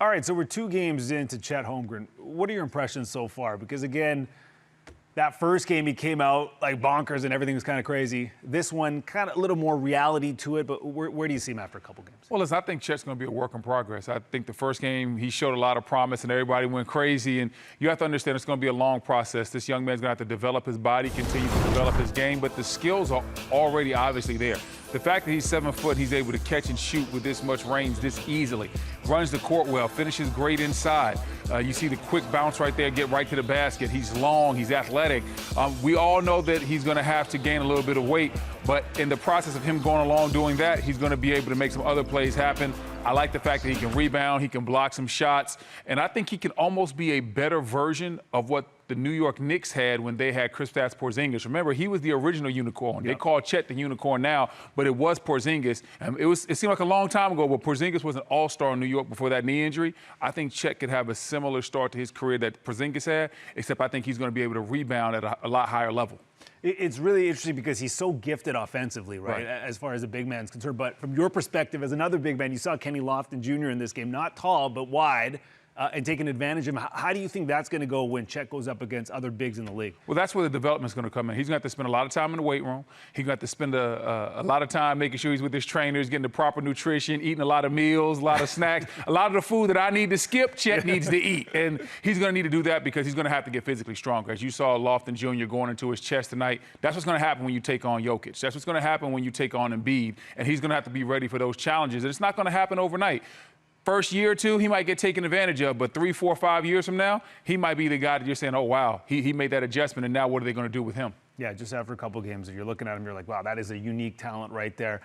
All right, so we're 2 games into Chet Holmgren. What are your impressions so far? Because again, that first game he came out like bonkers and everything was kind of crazy. This one, kind of a little more reality to it, but where do you see him after a couple games? Well, listen, I think Chet's going to be a work in progress. I think the first game he showed a lot of promise and everybody went crazy. And you have to understand it's going to be a long process. This young man's going to have to develop his body, continue to develop his game, but the skills are already obviously there. The fact that he's 7 foot, he's able to catch and shoot with this much range this easily. Runs the court well, finishes great inside. You see the quick bounce right there, get right to the basket. He's long, he's athletic. We all know that he's going to have to gain a little bit of weight, but in the process of him going along doing that, he's going to be able to make some other plays happen. I like the fact that he can rebound, he can block some shots, and I think he can almost be a better version of what the New York Knicks had when they had Kristaps Porzingis. Remember, he was the original unicorn. Yep. They call Chet the unicorn now, but it was Porzingis. It seemed like a long time ago, but Porzingis was an all-star in New York before that knee injury. I think Chet could have a similar start to his career that Porzingis had, except I think he's going to be able to rebound at a lot higher level. It's really interesting because he's so gifted offensively, right, as far as a big man's concerned. But from your perspective as another big man, you saw Kenny Lofton Jr. in this game, not tall, but wide, and taking advantage of him. How do you think that's going to go when Chet goes up against other bigs in the league? Well, that's where the development's going to come in. He's going to have to spend a lot of time in the weight room. He's going to have to spend a lot of time making sure he's with his trainers, getting the proper nutrition, eating a lot of meals, a lot of snacks. A lot of the food that I need to skip, Chet needs to eat. And he's going to need to do that because he's going to have to get physically stronger. As you saw Lofton Jr. going into his chest tonight, that's what's going to happen when you take on Jokic. That's what's going to happen when you take on Embiid. And he's going to have to be ready for those challenges. And it's not going to happen overnight. First year or two, he might get taken advantage of, but 3, 4, 5 years from now, he might be the guy that you're saying, oh, wow, he made that adjustment, and now what are they going to do with him? Yeah, just after a couple games, if you're looking at him, you're like, wow, that is a unique talent right there.